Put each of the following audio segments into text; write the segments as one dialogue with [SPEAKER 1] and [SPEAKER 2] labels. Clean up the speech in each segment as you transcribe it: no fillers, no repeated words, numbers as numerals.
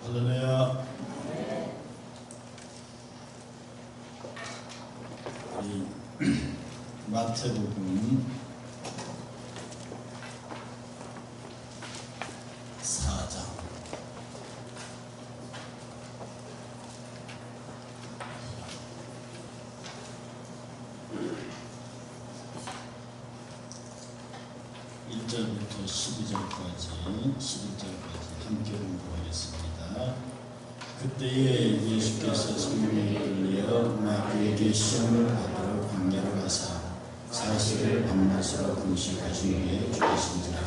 [SPEAKER 1] 할렐루야. 이 마태복음 4장 (1절부터 11절까지) 함께 공부하겠습니다. 그때에 예수께서 성령에 끌려 마귀에게 시험을 받으러 광야로 가사 40일 밤낮으로 금식하신 후에 죽으신지라.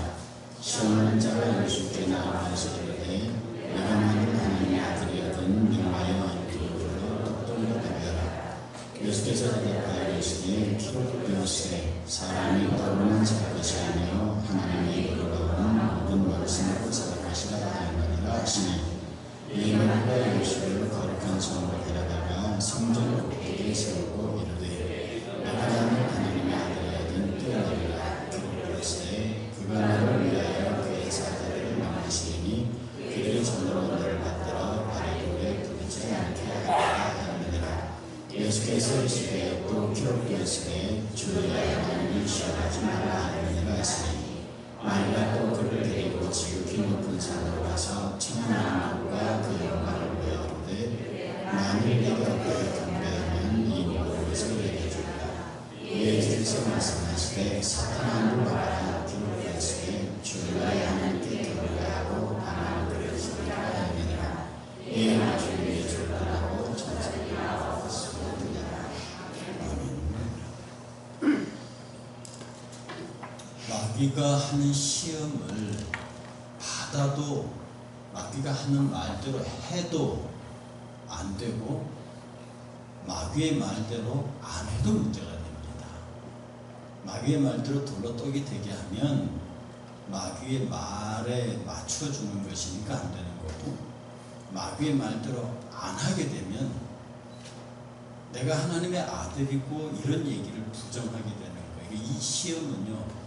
[SPEAKER 1] 시험하는 자가 예수께 나아가서 이르되 내가 만일 하나님의 아들이거든 명하여 이리로 똑똑히 답하라. 예수께서 대답하여 이르시되 기록되었으되 사람이 떠오르는 잘 것이 아니요 하나님의 입으로 나오는 모든 말씀을 생각하시라 하였느니라 하시니 예수가 예수를 거룩한 성으로 데려다가 성전 꼭대기에 세우고 이르되 내가 만일 하나님의 아들이거든 뛰어내리라. 기록되었으되 그가 너를 위하여 그의 사자들을 만드시니 그들이 손으로 너를 받들어 발의 돌에 부딪히지 않게 하리라 하느니라. 예수께서 이르시되 또 기록되었으되 주를 하나님을 시험하지 말라 하느니라 하시니 마귀가 또 그를 데리고 지극히 높은 산으로 가서 천하만국과 그 영광을 보여주되 만일 내가 그를 경배하면 이 모든 것을 내게 주리라. 예수께서 말씀하시되 사탄아 물러가라. 기록되었으되 주를 하나님께 경배하고 바라는 그를 섬기라 하느니라. 이에 나중에 예수를 떠나고 천사들이 나왔습니다. 마귀가 하는 시험을 받아도 마귀가 하는 말대로 해도 안 되고 마귀의 말대로 안 해도 문제가 됩니다. 마귀의 말대로 돌로떡이 되게 하면 마귀의 말에 맞춰주는 것이니까 안 되는 거고, 마귀의 말대로 안 하게 되면 내가 하나님의 아들이고 이런 얘기를 부정하게 되는 거예요. 이 시험은요,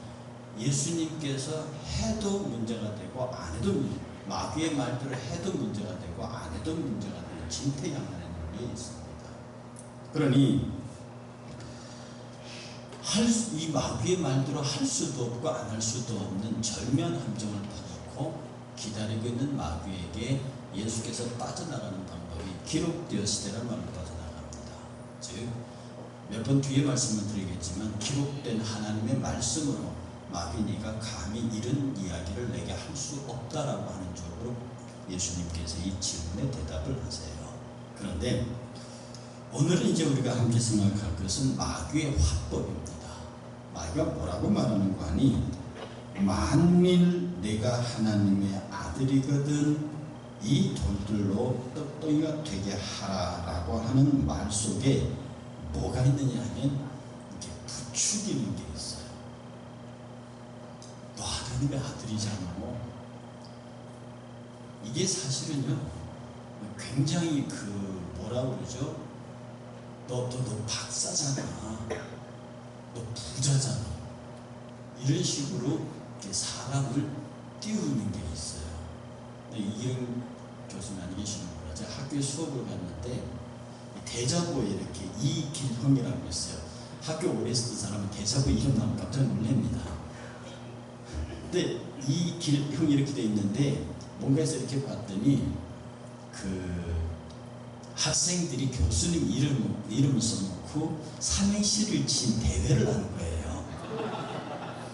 [SPEAKER 1] 예수님께서 해도 문제가 되고 안 해도 마귀의 말대로 해도 문제가 되고 안 해도 문제가 되는 진퇴양난의 논리에 있습니다. 그러니 이 마귀의 말대로 할 수도 없고 안 할 수도 없는 절묘한 함정을 파놓고 기다리고 있는 마귀에게 예수께서 빠져나가는 방법이 기록되었을 때란 말로 빠져나갑니다. 즉 몇 번 뒤에 말씀을 드리겠지만 기록된 하나님의 말씀으로 마귀 네가 감히 이런 이야기를 내게 할 수 없다라고 하는 쪽으로 예수님께서 이 질문에 대답을 하세요. 그런데 오늘은 이제 우리가 함께 생각할 것은 마귀의 화법입니다. 마귀가 뭐라고 말하는 거 하니, 만일 내가 하나님의 아들이거든 이 돌들로 떡덩이가 되게 하라라고 하는 말 속에 뭐가 있느냐 하면 이렇게 부추기는 게 있어요. 너 하나님의 아들이잖아. 이게 사실은요 굉장히 뭐라 그러죠? 너 박사잖아. 너 부자잖아. 이런 식으로 이렇게 사람을 띄우는 게 있어요. 이기영 교수님 안 계시는구나. 제가 학교에 수업을 갔는데 대자보에 이렇게 이길형이라고 있어요. 학교 오래 있었던 사람은 대자보 이름 나오면 깜짝 놀랍니다. 근데 이길형이 이렇게 돼 있는데 뭔가 해서 이렇게 봤더니 학생들이 교수님 이름을 써놓고 삼행시를 친 대회를 하는 거예요.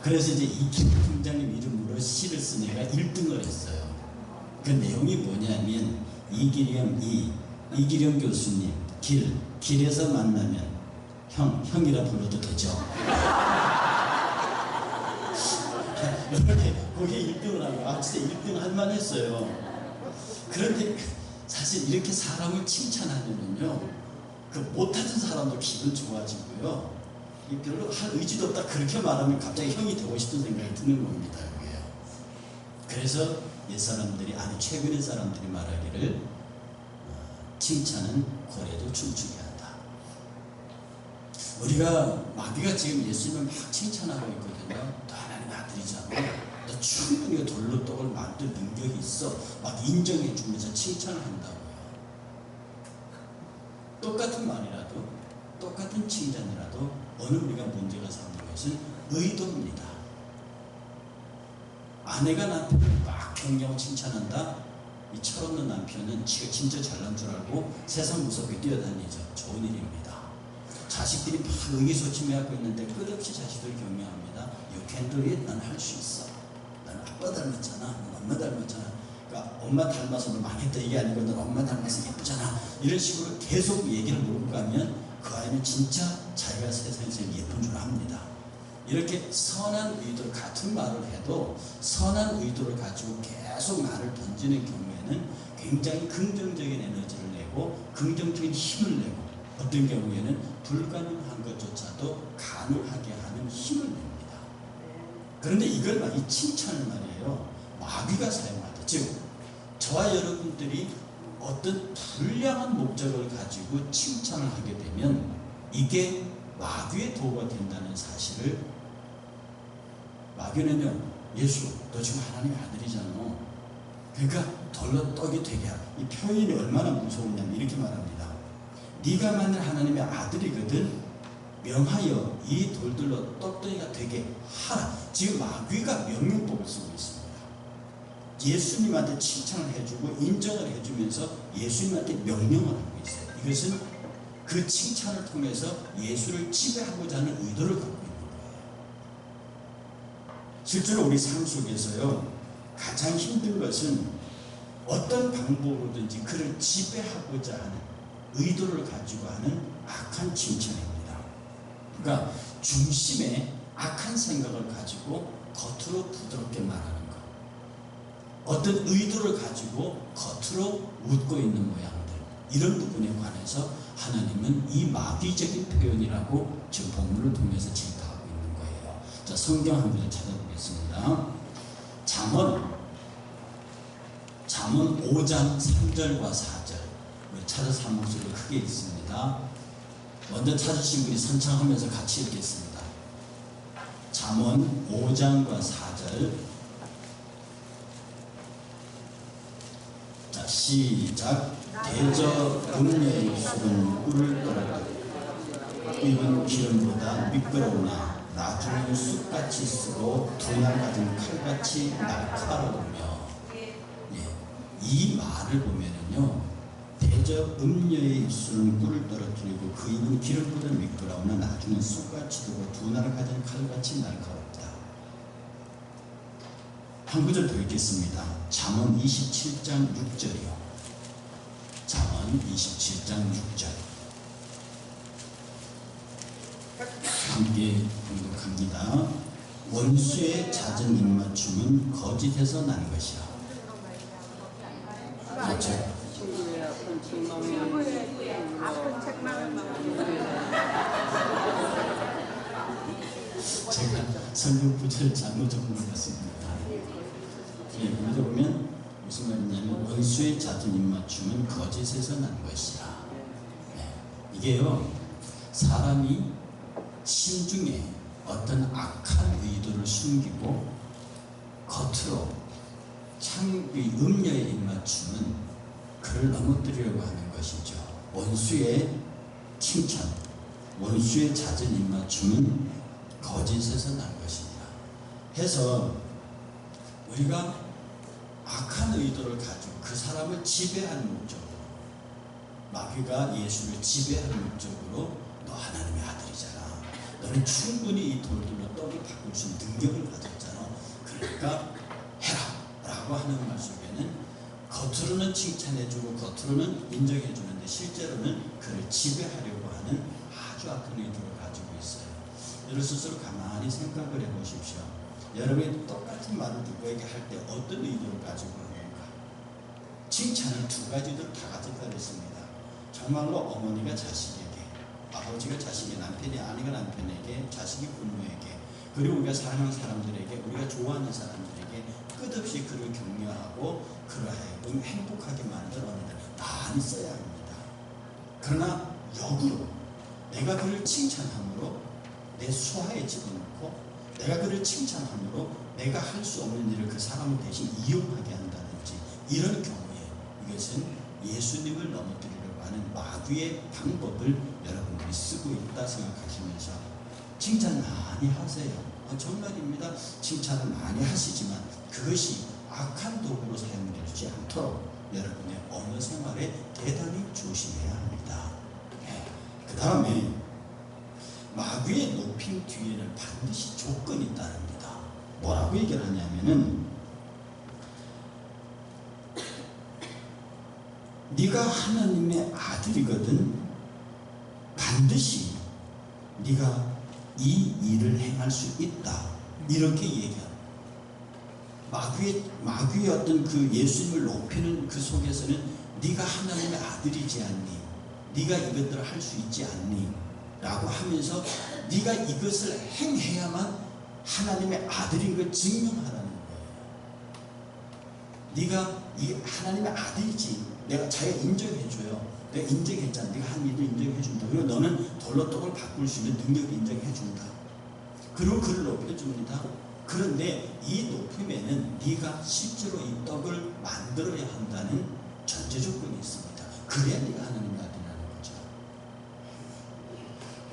[SPEAKER 1] 그래서 이제 이길형 총장님 이름으로 시를 쓴 애가 1등을 했어요. 그 내용이 뭐냐면 이길형 교수님 길에서 만나면 형이라 불러도 되죠. 이렇게 거기에 1등을 하고 진짜 1등 할 만했어요. 그런데 사실 이렇게 사람을 칭찬하면은요 못하던 사람도 기분 좋아지고요, 별로 할 의지도 없다 그렇게 말하면 갑자기 형이 되고 싶은 생각이 드는 겁니다. 그게요. 그래서 최근의 사람들이 말하기를 칭찬은 고래도 춤추게 한다. 우리가 마귀가 지금 예수님을 막 칭찬하고 있거든요. 너 하나님의 아들이잖아. 너 충분히 돌로 떡을 만들 능력이 있어. 막 인정해 주면서 칭찬을 한다고요. 똑같은 말이라도, 똑같은 칭찬이라도 어느 우리가 문제가 삼는 것은 의도입니다. 아내가 남편을 막 격려하고 칭찬한다. 이 철없는 남편은 지가 진짜 잘난 줄 알고 세상 무섭게 뛰어다니죠. 좋은 일입니다. 자식들이 막 의기소침해하고 있는데 끝없이 자식들을 격려합니다. You can do it. 난 할 수 있어. 난 아빠 닮았잖아. 난 엄마 닮았잖아. 그러니까 엄마 닮아서 너 망했다 이게 아니고 넌 엄마 닮아서 예쁘잖아. 이런 식으로 계속 얘기를 몰고 가면 그 아이는 진짜 자기가 세상에서 예쁜 줄 압니다. 이렇게 선한 의도, 같은 말을 해도 선한 의도를 가지고 계속 말을 던지는 경우에는 굉장히 긍정적인 에너지를 내고 긍정적인 힘을 내고 어떤 경우에는 불가능한 것조차도 가능하게 하는 힘을 냅니다. 그런데 이걸 이 칭찬을 말이에요. 마귀가 사용하다. 즉 저와 여러분들이 어떤 불량한 목적을 가지고 칭찬을 하게 되면 이게 마귀의 도구가 된다는 사실을 마귀는요. 예수 너 지금 하나님의 아들이잖아. 그러니까 돌로 떡이 되게 하라. 이 표현이 얼마나 무서우냐면 이렇게 말합니다. 네가 만일 하나님의 아들이거든 명하여 이 돌들로 떡덩이가 되게 하라. 지금 마귀가 명령법을 쓰고 있습니다. 예수님한테 칭찬을 해주고 인정을 해주면서 예수님한테 명령을 하고 있어요. 이것은 그 칭찬을 통해서 예수를 지배하고자 하는 의도를 갖고 있는 거예요. 실제로 우리 삶 속에서요 가장 힘든 것은 어떤 방법으로든지 그를 지배하고자 하는 의도를 가지고 하는 악한 칭찬입니다. 그러니까 중심에 악한 생각을 가지고 겉으로 부드럽게 말하는 것, 어떤 의도를 가지고 겉으로 웃고 있는 모양들, 이런 부분에 관해서 하나님은 이 마귀적인 표현이라고 지금 본문을 통해서 질타하고 있는 거예요. 자, 성경 한 구절 찾아보겠습니다. 잠언 5장 3절과 4절 찾아서 한 목소리로 크게 읽습니다. 먼저 찾으신 분이 선창하면서 같이 읽겠습니다. 잠언 5장과 4절. 자, 시작. 대저 음녀의 술은 꿀을 떨어뜨리고 입은 기름보다 미끄러우나 나중에는 쑥같이 쓰고 두날 가진 칼같이 날카로우며. 이 말을 보면은요, 대저 음녀의 입술은 꿀을 떨어뜨리고 그 입은 기름보다 미끄러우나 나중에 쑥같이 두고 두날 가진 칼같이 날카롭다. 한 구절 더 읽겠습니다. 잠언 27장 6절이요. 잠언 27장 6절. 함께 공독합니다. 원수의 잦은 입맞춤은 거짓에서 난 것이야. 그렇죠. 제가 성경 구절을 잘못 적어놨습니다. 여기서 보면 무슨 말이냐면 원수의 잦은 입맞춤은 거짓에서 난 것이야. 이게요, 사람이 심중에 어떤 악한 의도를 숨기고 겉으로 음녀의 입맞춤은 그를 넘어뜨리려고 하는 것이죠. 원수의 칭찬, 원수의 잦은 입맞춤은 거짓에서 난 것입니다. 해서 우리가 악한 의도를 가지고 그 사람을 지배하는 목적으로, 마귀가 예수를 지배하는 목적으로 너 하나님의 아들이잖아. 너는 충분히 이 돌들로 떡을 바꿀 수 있는 능력을 가졌잖아. 그러니까 해라 라고 하는 말 속에는 겉으로는 칭찬해주고 겉으로는 인정해주는데 실제로는 그를 지배하려고 하는 아주 악한 의도를 가지고 있어요. 여러분 스스로 가만히 생각을 해보십시오. 여러분이 똑같은 말을 누구에게 할 때 어떤 의도를 가지고 하는가? 칭찬을 두 가지도 다 가졌다 그랬습니다. 정말로 어머니가 자식에게, 아버지가 자식의 남편이 아내가 남편에게, 자식이 부모에게, 그리고 우리가 사랑하는 사람들에게, 우리가 좋아하는 사람들에게 끝없이 그를 격려하고 그를 하여금 행복하게 만들어 어느 날 많이 써야 합니다. 그러나 역으로 내가 그를 칭찬함으로 내 수하에 집어넣고 내가 그를 칭찬함으로 내가 할 수 없는 일을 그 사람을 대신 이용하게 한다든지 이런 경우에 이것은 예수님을 넘어뜨리려고 하는 마귀의 방법을 여러분들이 쓰고 있다 생각하시면서 칭찬 많이 하세요. 정말입니다. 칭찬을 많이 하시지만 그것이 악한 도구로 사용되지 않도록 여러분의 언어 생활에 대단히 조심해야 합니다. 그 다음에 마귀의 높임 뒤에는 반드시 조건이 따릅니다. 뭐라고 얘기를 하냐면은 네가 하나님의 아들이거든 반드시 네가 이 일을 행할 수 있다. 이렇게 얘기합니다. 마귀의 어떤 그 예수님을 높이는 그 속에서는 네가 하나님의 아들이지 않니? 네가 이것들을 할 수 있지 않니? 라고 하면서 네가 이것을 행해야만 하나님의 아들인 걸 증명하라는 거예요. 네가 이 하나님의 아들이지. 내가 자기가 인정해줘요. 내가 인정했잖아. 네가 한 일을 인정해준다. 그리고 너는 돌로 떡을 바꿀 수 있는 능력을 인정해준다. 그리고 그를 높여줍니다. 그런데 이 높임에는 네가 실제로 이 떡을 만들어야 한다는 전제 조건이 있습니다. 그래야 네가 하나님의 아들이라는 거죠.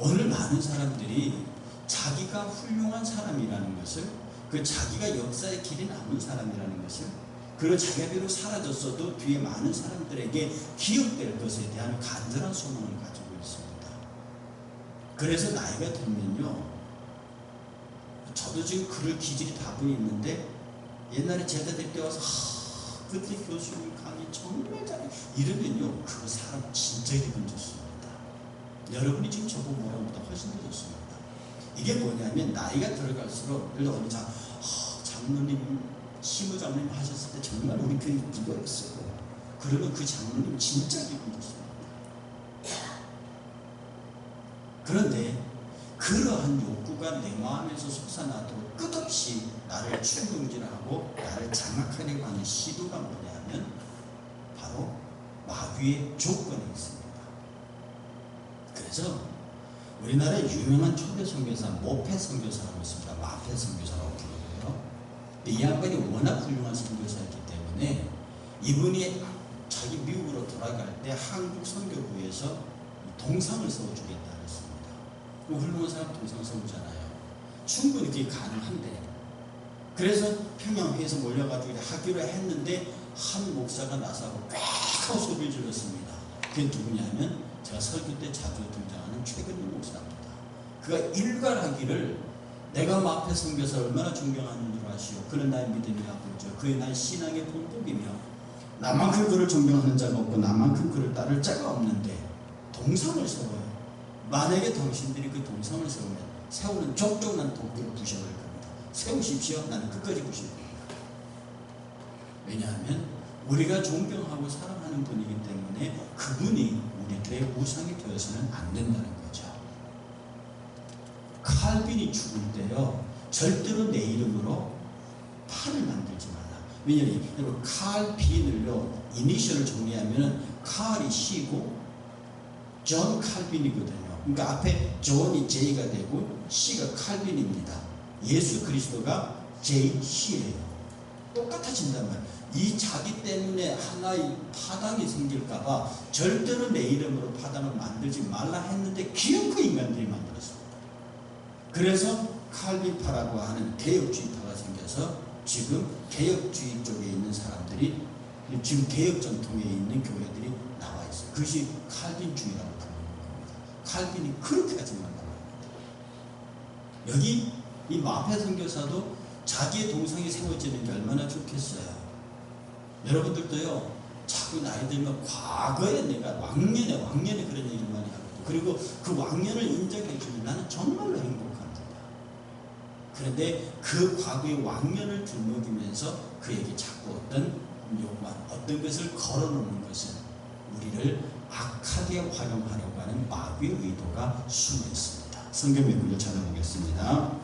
[SPEAKER 1] 오늘 많은 사람들이 자기가 훌륭한 사람이라는 것을, 그 자기가 역사의 길이 남은 사람이라는 것을, 그리고 자기가 비록 사라졌어도 뒤에 많은 사람들에게 기억될 것에 대한 간절한 소망을 가지고 있습니다. 그래서 나이가 들면요, 저도 지금 글을 기질이 다분히 있는데 옛날에 제자들 때 와서 그때 교수님 강의 정말 잘해 이러면요, 그 사람 진짜 기분 좋습니다. 여러분이 지금 저보고 뭐라는 것보다 훨씬 더 좋습니다. 이게 뭐냐면 나이가 들어갈수록, 예를 들어 장로님, 시무 장로님 하셨을 때 정말 우리 교회 이거였어요. 그러면 그 장로님 진짜 기분 좋습니다. 그런데 그러한 욕구가 내 마음에서 솟아나도록 끝없이 나를 충동질하고 나를 장악하려고 하는 시도가 뭐냐면 바로 마귀의 조건이 있습니다. 그래서 우리나라의 유명한 초대 선교사 모페 선교사라고 있습니다. 마페 선교사라고 부르고요. 이 양반이 워낙 훌륭한 선교사였기 때문에 이분이 자기 미국으로 돌아갈 때 한국 선교부에서 동상을 세워주겠다 그랬습니다. 훌륭한 사람 동상 세우잖아요. 충분히 그게 가능한데, 그래서 평양회에서 몰려가지고 하기로 했는데 한 목사가 나서고 꽥 하고 소리를 질렀습니다. 그게 누구냐면 제가 설교 때 자주 등장하는 최근용 목사입니다. 그가 일갈하기를 내가 마페 선교사를 얼마나 존경하는 줄 아시오. 그는 나의 믿음이 아버지요. 그의 나의 신앙의 본보기며 나만큼 그를 존경하는 자가 없고 나만큼 그를 따를 자가 없는데 동상을 세워요. 만약에 당신들이 그 동상을 세우면 세우는 족족난 도끼로 부셔버릴 겁니다. 세우십시오. 나는 끝까지 부실 겁니다. 왜냐하면 우리가 존경하고 사랑하는 분이기 때문에 그분이 우리들의 우상이 되어서는 안 된다는 거죠. 칼빈이 죽을 때요, 절대로 내 이름으로 판을 만들지 말라. 왜냐하면 칼빈을요, 이니셜을 정리하면 칼이 C고 존 칼빈이거든요. 그러니까 앞에 존이 J가 되고 C가 칼빈입니다. 예수 그리스도가 JC예요. 똑같아진단 말이에요. 이 자기 때문에 하나의 파당이 생길까봐 절대로 내 이름으로 파당을 만들지 말라 했는데 기어코 인간들이 만들었습니다. 그래서 칼빈파라고 하는 개혁주의파가 생겨서 지금 개혁주의 쪽에 있는 사람들이 지금 개혁 전통에 있는 교회들이 나와 있어요. 그것이 칼빈주의라고 부르는 겁니다. 칼빈이 그렇게 하지 말라고 합니다. 여기 이 마페 선교사도 자기의 동상이 세워지는 게 얼마나 좋겠어요. 여러분들도요, 자꾸 나이 들면 과거에 내가 왕년에 그런 얘기를 많이 하거든요. 그리고 그 왕년을 인정해주면 나는 정말로 행복합니다. 그런데 그 과거의 왕년을 들먹이면서 그에게 자꾸 어떤 것을 걸어놓는 것은 우리를 악하게 활용하려고 하는 마귀의 의도가 숨어 있습니다. 성경의 구절 찾아보겠습니다.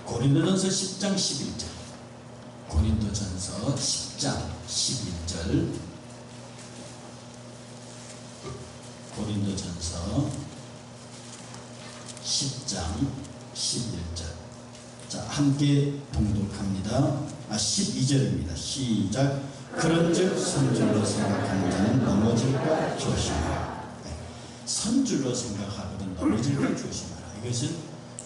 [SPEAKER 1] 고린도전서 10장 11절. 고린도전서 10장 11절. 고린도전서 10장 11절. 자, 함께 봉독합니다. 12절입니다. 시작. 그런즉 선줄로 생각하는 자는 넘어질까 조심하라. 선줄로 생각하거든 넘어질까 조심하라. 이것은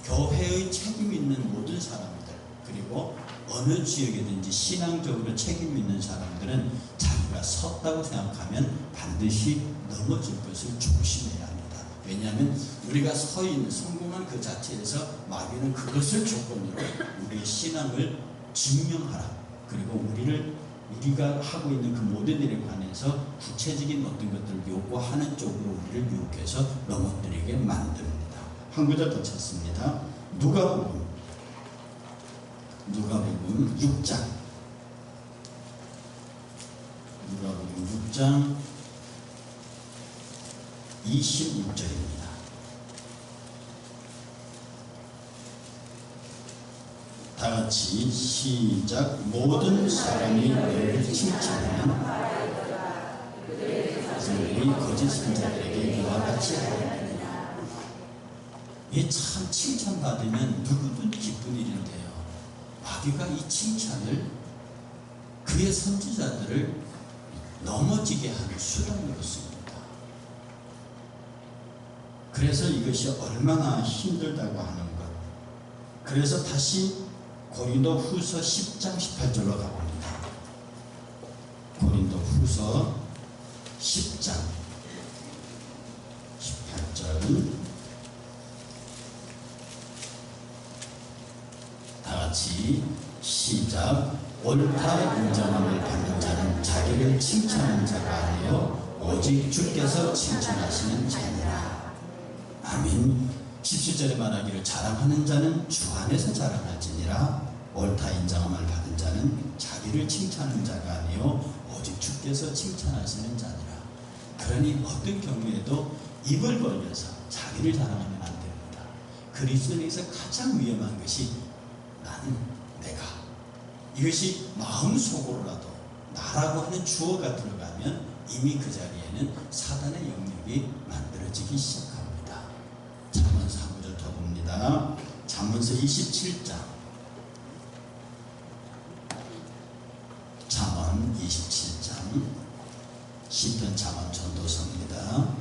[SPEAKER 1] 교회의 책임 있는 모든 사람들, 그리고 어느 지역이든지 신앙적으로 책임 있는 사람들은 자기가 섰다고 생각하면 반드시 넘어질 것을 조심해야 합니다. 왜냐하면 우리가 서 있는 성공한 그 자체에서 마귀는 그것을 조건으로 우리의 신앙을 증명하라. 그리고 우리가 하고 있는 그 모든 일에 관해서 구체적인 어떤 것들을 요구하는 쪽으로 우리를 유혹해서 넘어뜨리게 만듭니다. 한 구절 더 찾습니다. 누가복음 6장. 누가복음 6장 26절입니다. 다 같이 시작. 모든 사람이 너를 칭찬하면 그들이 거짓 선자들에게 이와 같이 하리라. 이 참 칭찬받으면 누구든 기쁜 일인데요. 마귀가 이 칭찬을 그의 선지자들을 넘어지게 하는 수단으로 씁니다. 그래서 이것이 얼마나 힘들다고 하는 것. 그래서 다시 고린도 후서 10장 18절로 가봅니다. 고린도 후서 10장 18절. 다같이 시작. 옳다 인정함을 받는 자는 자기를 칭찬하는 자가 아니요 오직 주께서 칭찬하시는 자니라. 아멘. 17절에 말하기를 자랑하는 자는 주 안에서 자랑할지니라. 옳다 인정함을 받은 자는 자기를 칭찬하는 자가 아니요 오직 주께서 칭찬하시는 자니라. 그러니 어떤 경우에도 입을 벌려서 자기를 자랑하면 안 됩니다. 그리스도인에서 가장 위험한 것이 나는 내가, 이것이 마음속으로라도 나라고 하는 주어가 들어가면 이미 그 자리에는 사단의 영역이 만들어지기 시작합니다. 잠언서 한 구절 더 봅니다. 잠언서 27장. 잠언 27장. 시편 잠언 전도서입니다.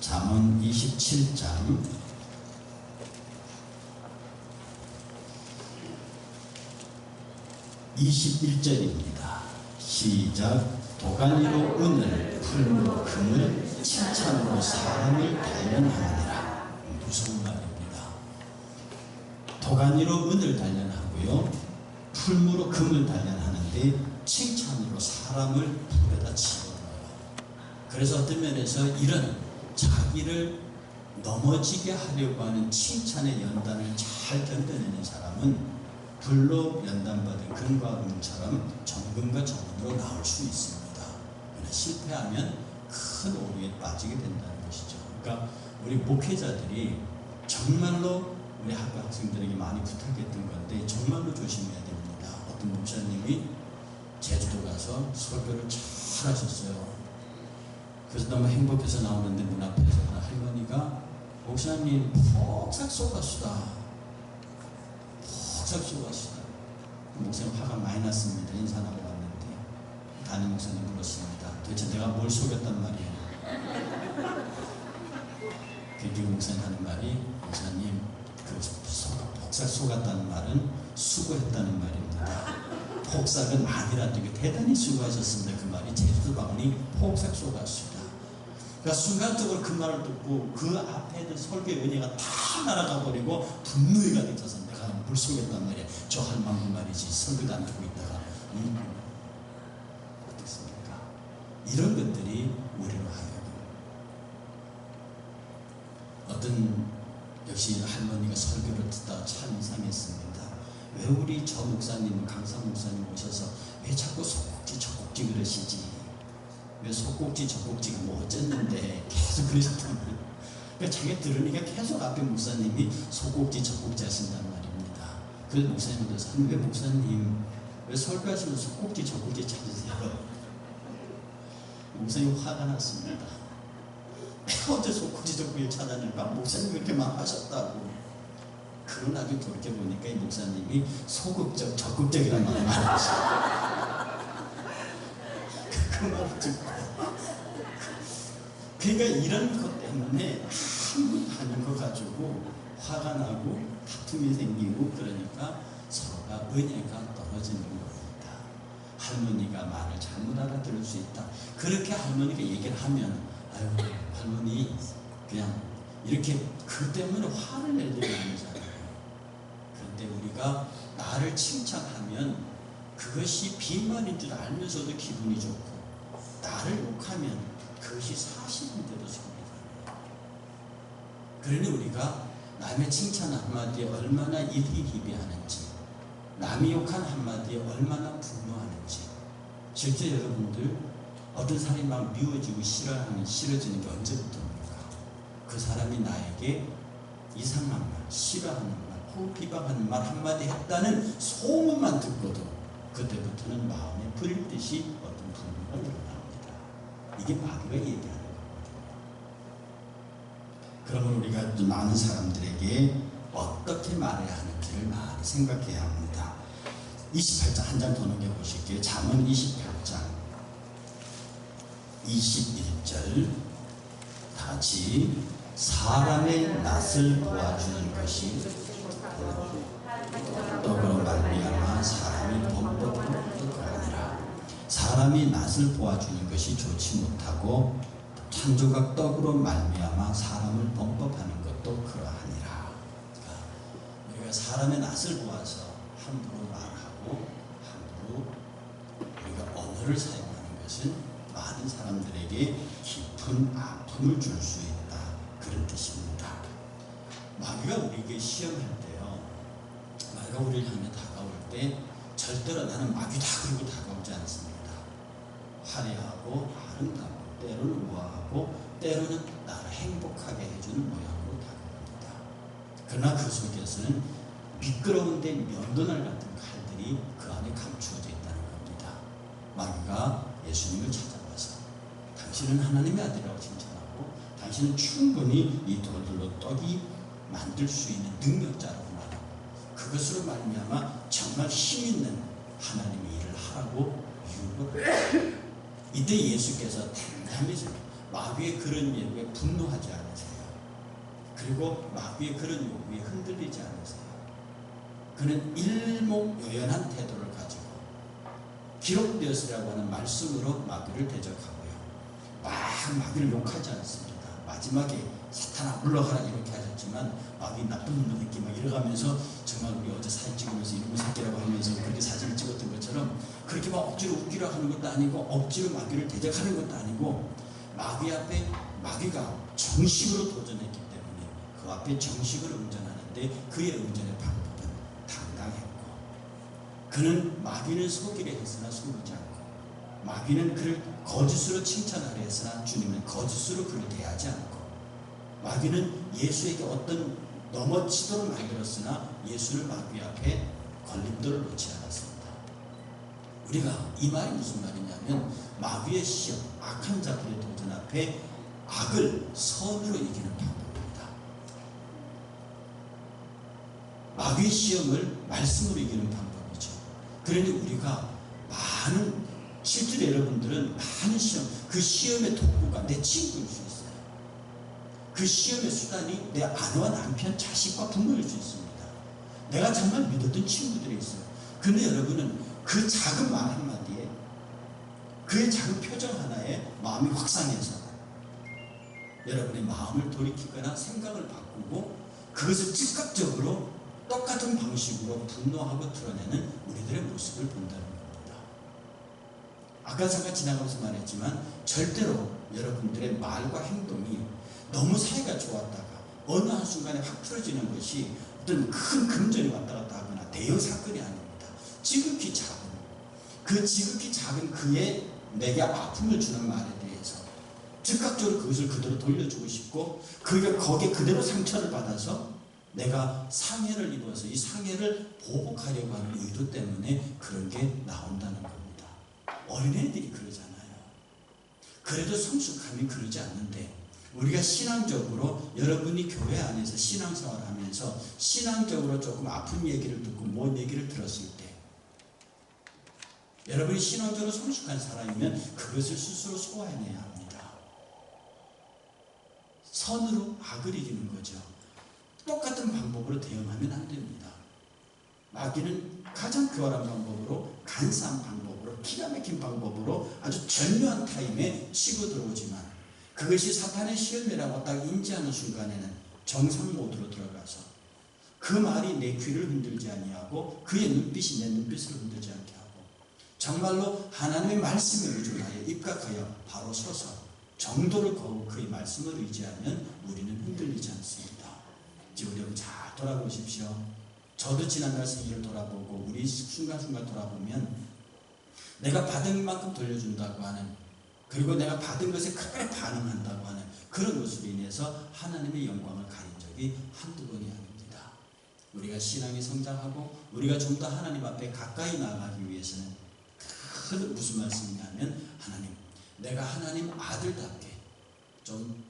[SPEAKER 1] 잠언 27장 21절입니다. 시작. 도가니로 은을, 풀무로 금을, 칭찬으로 사람을 단련하느니라. 무서운 말입니다. 도가니로 은을 단련하고요, 풀무로 금을 단련하는데 칭찬으로 사람을 불에다 집어넣어요. 그래서 어떤 면에서 이런 자기를 넘어지게 하려고 하는 칭찬의 연단을 잘 견뎌내는 사람은 불로 연단받은 금과 은처럼 정금과 정은으로 나올 수 있습니다. 그러나 실패하면 큰 오류에 빠지게 된다는 것이죠. 그러니까 우리 목회자들이 정말로 우리 학교 학생들에게 많이 부탁했던 건데 정말로 조심해야 됩니다. 어떤 목사님이 제주도 가서 설교를 잘 하셨어요. 그래서 너무 행복해서 나오는데 문 앞에서 할머니가 목사님 폭삭 쏘가수다. 썩수고하시다. 목사님 화가 많이 났습니다. 인사하고 왔는데 담임 목사님 물었습니다. 도대체 내가 뭘 속였단 말이에요? 그 목사님 하는 말이, 목사님 그 폭삭 속았다는 말은 수고했다는 말입니다. 폭삭은 아니라는 게 대단히 수고하셨습니다. 그 말이 제주도 방언이 폭삭 속았습니다. 그러니까 순간적으로 그 말을 듣고 그 앞에 있는 설교의 은혜가 다 날아가 버리고 분노에 가득 차서 내가 뭘 속였단 말이야. 저 할망구 말이지. 설교도 안 하고 있다가 어떻습니까? 이런 것들이 우리로 하여금 어떤 역시 할머니가 설교를 듣다가 참 이상했습니다. 왜 우리 저 목사님, 강사 목사님 오셔서 왜 자꾸 속꼭지 젖꼭지 그러시지? 왜 속꼭지 젖꼭지가 뭐 어쨌는데 계속 그러셨단 말이에요. 그러니까 자기가 들으니까 계속 앞에 목사님이 속꼭지 젖꼭지 하신단 말입니다. 그래서 목사님한테 왜 목사님 왜 설교하시면 속꼭지 젖꼭지 찾으세요? 목사님 화가 났습니다. 내가 어째 속구지적구를 찾아낼까? 목사님 그렇게만 하셨다고. 그걸 나중에 돌이켜보니까 이 목사님이 소극적, 적극적이라는 말을 많이 하셨어요. 그 말을 듣고. 그러니까 이런 것 때문에 한 번 하는 거 가지고 화가 나고 다툼이 생기고 그러니까 서로가 은혜가 떨어지는 겁니다. 할머니가 말을 잘못 알아들을 수 있다. 그렇게 할머니가 얘기를 하면 아유 할머니 그냥 이렇게 그 때문에 화를 낼 일이 아니잖아요. 그런데 우리가 나를 칭찬하면 그것이 비만인 줄 알면서도 기분이 좋고 나를 욕하면 그것이 사실인데도 속이 상해요. 그러니 우리가 남의 칭찬 한마디에 얼마나 일희희비하는지 남이 욕한 한마디에 얼마나 분노하는지 실제 여러분들 어떤 사람이 막 미워지고 싫어지는 게 언제부터입니까? 그 사람이 나에게 이상한 말, 싫어하는 말, 혹은 비방하는 말 한마디 했다는 소문만 듣고도 그때부터는 마음에 불일 듯이 어떤 분노가 일어납니다. 이게 마귀가 얘기하는 거거든요. 그러면 우리가 많은 사람들에게 어떻게 말해야 하는지를 많이 생각해야 합니다. 28장 한 장 더 넘겨보실게요. 잠언 28장 21절 다 같이 사람의 낯을 보아주는 것이 떡으로 말미암아 사람이 범법하는 것 아니라 사람이 낯을 보아주는 것이 좋지 못하고 창조각 떡으로 말미암아 사람을 범법하는 것도 그러하니라. 그러니까 우리가 사람의 낯을 보아서 함부로 말하고 함부로 우리가 언어를 사용하는 것은 많은 사람들에게 깊은 아픔을 줄 수 있다. 그런 뜻입니다. 마귀가 우리에게 시험할 때요. 마귀가 우리를 향해 다가올 때 절대로 나는 마귀다 그러고 다가오지 않습니다. 화려하고 아름답고 때로는 우아하고 때로는 나를 행복하게 해주는 모양으로 다가옵니다. 그러나 그 속에서는 미끄러운데 면도날 같은 칼들이 그 안에 감추어져 있다는 겁니다. 마귀가 예수님을 찾아와서 당신은 하나님의 아들이라고 칭찬하고 당신은 충분히 이 돌들로 떡이 만들 수 있는 능력자라고 말하고 그것으로 말미암아 정말 힘있는 하나님의 일을 하라고 유혹을 합니다. 이때 예수께서 담담히 마귀의 그런 예고에 분노하지 않으세요. 그리고 마귀의 그런 요구에 흔들리지 않으세요. 그는 일목요연한 태도를 가지고 기록되었으라고 하는 말씀으로 마귀를 대적하고요. 막 마귀를 욕하지 않습니다. 마지막에 사탄아 물러가라 이렇게 하셨지만 마귀 나쁜 놈의 새끼 막 이러가면서 정말 우리 어제 사진 찍으면서 이놈의 새끼라고 하면서 그렇게 사진을 찍었던 것처럼 그렇게 막 억지로 웃기려 하는 것도 아니고 억지로 마귀를 대적하는 것도 아니고 마귀 앞에 마귀가 정식으로 도전했기 때문에 그 앞에 정식으로 응전하는데 그의 응전의 방법은 당당했고 그는 마귀는 속이려 했으나 속이지 않고 마귀는 그를 거짓으로 칭찬하려 했으나 주님은 거짓으로 그를 대하지 않고 마귀는 예수에게 어떤 넘어지도록 만들었으나 예수를 마귀 앞에 걸림돌을 놓지 않았습니다. 우리가 이 말이 무슨 말이냐면 마귀의 시험, 악한 자들의 도전 앞에 악을 선으로 이기는 방법입니다. 마귀의 시험을 말씀으로 이기는 방법이죠. 그러니 우리가 많은 실제로 여러분들은 많은 시험, 그 시험의 독구가 내 친구일 수 있어요. 그 시험의 수단이 내 아내와 남편, 자식과 부모일 수 있습니다. 내가 정말 믿었던 친구들이 있어요. 근데 여러분은 그 작은 말 한마디에 그의 작은 표정 하나에 마음이 확산해서 여러분의 마음을 돌이키거나 생각을 바꾸고 그것을 즉각적으로 똑같은 방식으로 분노하고 드러내는 우리들의 모습을 본다는 겁니다. 아까 잠깐 지나가면서 말했지만 절대로 여러분들의 말과 행동이 너무 사이가 좋았다가 어느 한순간에 확 풀어지는 것이 어떤 큰 금전이 왔다 갔다 하거나 대형 사건이 아닙니다. 지극히 작은 그 지극히 작은 그의 내게 아픔을 주는 말에 대해서 즉각적으로 그것을 그대로 돌려주고 싶고 그가 거기에 그대로 상처를 받아서 내가 상해를 입어서 이 상해를 보복하려고 하는 의도 때문에 그런 게 나온다는 겁니다. 어린애들이 그러잖아요. 그래도 성숙함이 그러지 않는데 우리가 신앙적으로 여러분이 교회 안에서 신앙생활을 하면서 신앙적으로 조금 아픈 얘기를 듣고 뭔 얘기를 들었을 때 여러분이 신앙적으로 성숙한 사람이면 그것을 스스로 소화해내야 합니다. 선으로 악을 이기는 거죠. 똑같은 방법으로 대응하면 안 됩니다. 마귀는 가장 교활한 방법으로, 간사한 방법으로, 기가 막힌 방법으로 아주 절묘한 타임에 치고 들어오지만 그것이 사탄의 시험이라고 딱 인지하는 순간에는 정상 모드로 들어가서 그 말이 내 귀를 흔들지 아니하고 그의 눈빛이 내 눈빛을 흔들지 않게 하고 정말로 하나님의 말씀에 의존하여 입각하여 바로 서서 정도를 거고 그의 말씀을 의지하면 우리는 흔들리지 않습니다. 이제 우리 여러분 잘 돌아보십시오. 저도 지난날 생일을 돌아보고 우리 순간순간 돌아보면 내가 받은 만큼 돌려준다고 하는, 그리고 내가 받은 것에 크게 반응한다고 하는 그런 모습에 인해서 하나님의 영광을 가린 적이 한두 번이 아닙니다. 우리가 신앙이 성장하고 우리가 좀 더 하나님 앞에 가까이 나아가기 위해서는 무슨 말씀이냐면, 하나님, 내가 하나님 아들답게 좀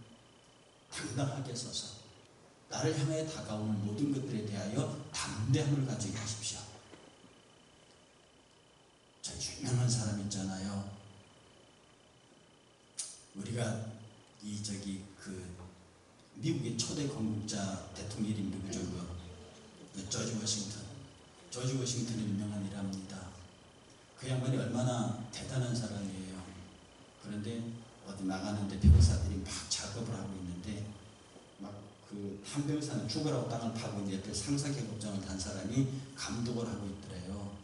[SPEAKER 1] 당당하게 서서 나를 향해 다가오는 모든 것들에 대하여 담대함을 가지게 하십시오. 저 유명한 사람 있잖아요. 우리가 미국의 초대 건국자 대통령이 누구죠? 조지 워싱턴. 조지 워싱턴이 유명한 일합니다. 그 양반이 얼마나 대단한 사람이에요. 그런데 어디 나가는데 병사들이 막 작업을 하고 있는데 한 병사는 죽으라고 땅을 파고 있는데 옆에 상사계급장을 단 사람이 감독을 하고 있더래요.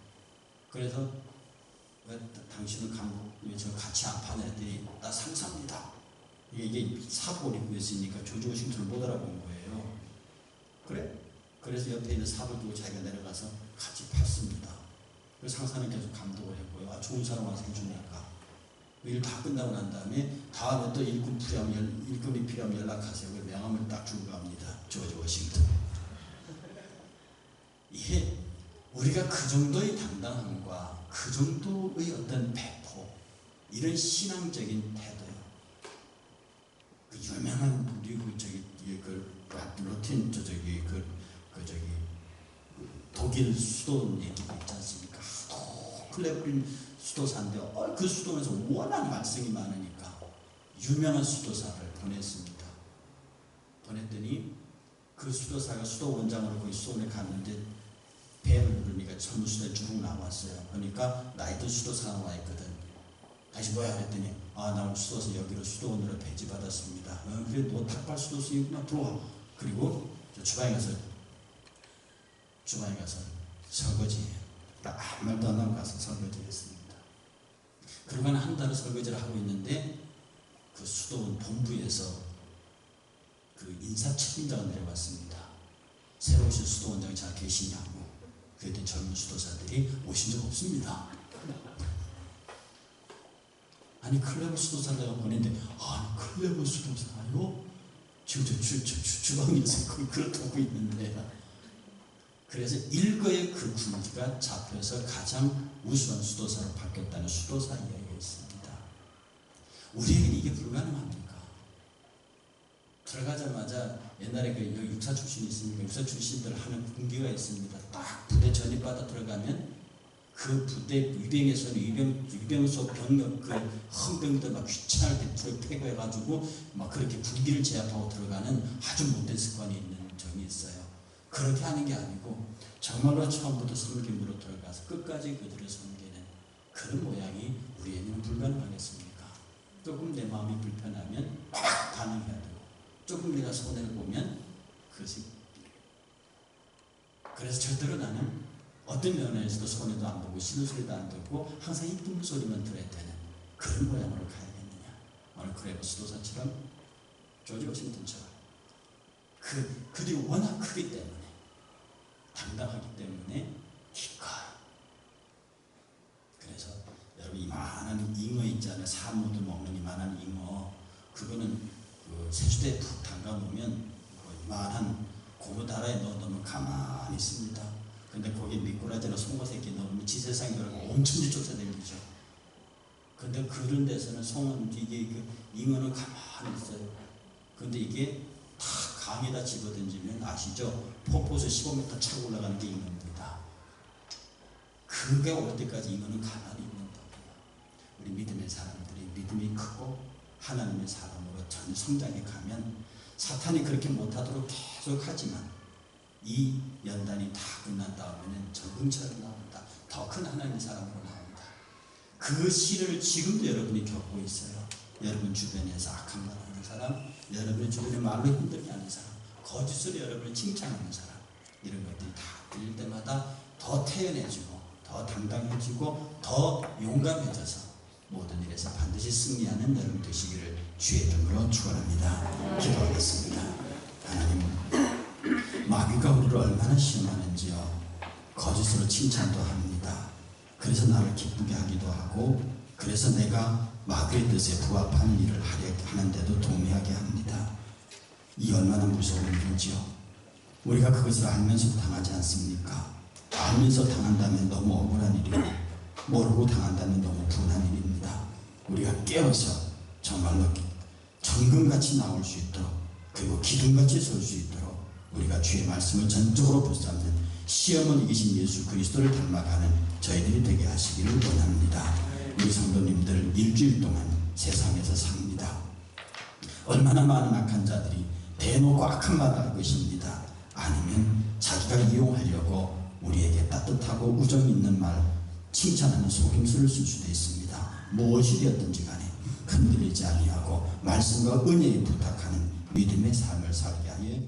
[SPEAKER 1] 그래서 왜 당신은 왜 저 같이 안 파냐 했더니 나 상사입니다. 이게 사복을 입고 있으니까 조지 워싱턴을 못 알아본 거예요. 그래? 그래서 옆에 있는 사복 두고 자기가 내려가서 같이 팠습니다. 그래서 상사는 계속 감독을 했고요. 아, 좋은 사람 와서 해주니까. 일 다 끝나고 난 다음에 다음에 또 일꾼이 필요하면 연락하세요. 그 명함을 딱 주고 갑니다. 조지 워싱턴. 이게 우리가 그 정도의 당당함과 그 정도의 어떤 배포, 이런 신앙적인 태도요. 그 유명한 미국 독일 수도 얘기가 있지 않습니까? 클레브린 수도사인데 그 수도에서 워낙 말썽이 많으니까 유명한 수도사를 보냈습니다. 보냈더니 그 수도사가 수도 원장으로 거기 수도원에 갔는데 배를 누르니까 전부 수도에 쭉 나왔어요. 그러니까 나이도 수도사가 와 있거든. 다시 뭐야 그랬더니 나 오늘 수도사 여기로 수도원으로 배지받았습니다. 그래 너 탁발 수도사이구나, 들어와. 그리고 주방에 가서 설거지해요. 아무 말도 안 하고 가서 설거지했습니다. 그러고 한 달을 설거지를 하고 있는데 그 수도원 본부에서 그 인사 책임자가 내려왔습니다. 새로 오신 수도원장이 잘 계시냐고. 그랬더니 젊은 수도사들이 오신 적 없습니다. 아니 클레버 수도사가 보냈는데 클레버 수도사요? 지금 주방에서 그걸 두고 있는데. 그래서 일거의 그 군기가 잡혀서 가장 우수한 수도사로 바뀌었다는 수도사 이야기가 있습니다. 우리에게는 이게 불가능합니까? 들어가자마자 옛날에 여기 육사 출신이 있으니까 육사 출신들 하는 군기가 있습니다. 딱 부대 전입받아 들어가면 그 부대 위병에서는 위병소 병력 그 헌병들 막 귀찮게 불을 패고해가지고 막 그렇게 군기를 제압하고 들어가는 아주 못된 습관이 있는 점이 있어요. 그렇게 하는 게 아니고 정말로 처음부터 섬김으로 들어가서 끝까지 그들을 섬기는 그런 모양이 우리에게는 불가능하겠습니까? 조금 내 마음이 불편하면 딱 반응해야 되고 조금 내가 손해를 보면 그것이, 그래서 절대로 나는 어떤 면에서도 손해도 안 보고 신음소리도 안 듣고 항상 이쁜 소리만 들어야 되는 그런 모양으로 가야겠느냐. 오늘 클레버 수도사처럼 조지 워싱턴처럼 그들이 워낙 크기 때문에, 당당하기 때문에 기꺼이. 그래서 여러분 이만한 잉어 있잖아요. 사무도 먹는 이만한 잉어. 그거는 세수대에 푹 담가 놓으면 이만한 고무다라에 넣으면 가만히 있습니다. 근데 거기에 미꾸라지나 송어새끼 넣으면 지세상에 들어가고 엄청 쫓아다니죠. 근데 그런 데서는 이게 잉어는 가만히 있어요. 근데 이게 다 강에다 집어던지면 아시죠? 폭포에서 15m 차고 올라가는 게 잉어입니다. 그게 올 때까지 잉어는 가만히 있는다고요. 우리 믿음의 사람들이 믿음이 크고 하나님의 사람으로 전 성장해 가면 사탄이 그렇게 못하도록 계속 하지만 이 연단이 다 끝난 다음에는 적응처럼 나온다. 더 큰 하나님의 사람으로 나온다. 그 시를 지금도 여러분이 겪고 있어요. 여러분 주변에서 악한 말 하는 사람, 여러분 주변에 말로 힘들게 하는 사람, 거짓으로 여러분을 칭찬하는 사람, 이런 것들이 다 들릴 때마다 더 태연해지고 더 당당해지고 더 용감해져서 모든 일에서 반드시 승리하는 여러분 되시기를 주의 이름으로 축원합니다. 기도하겠습니다. 하나님, 마귀가 우리를 얼마나 시험하는지요. 거짓으로 칭찬도 합니다. 그래서 나를 기쁘게 하기도 하고, 그래서 내가 마귀의 뜻에 부합하는 일을 하는데도 동의하게 합니다. 이 얼마나 무서운 일이지요. 우리가 그것을 알면서 당하지 않습니까? 알면서 당한다면 너무 억울한 일이고, 모르고 당한다면 너무 분한 일입니다. 우리가 깨어서 정말로 정금같이 나올 수 있도록, 그리고 기둥같이 설 수 있도록 우리가 주의 말씀을 전적으로 붙잡는 시험을 이기신 예수 그리스도를 닮아가는 저희들이 되게 하시기를 원합니다. 우리 성도님들 일주일 동안 세상에서 삽니다. 얼마나 많은 악한 자들이 대놓고 악한 말을 할 것입니다. 아니면 자기가 이용하려고 우리에게 따뜻하고 우정 있는 말, 칭찬하는 속임수를 쓸 수도 있습니다. 무엇이 되었든지 간에 흔들리지 아니하고 말씀과 은혜에 부탁하는 믿음의 삶을 살게 하여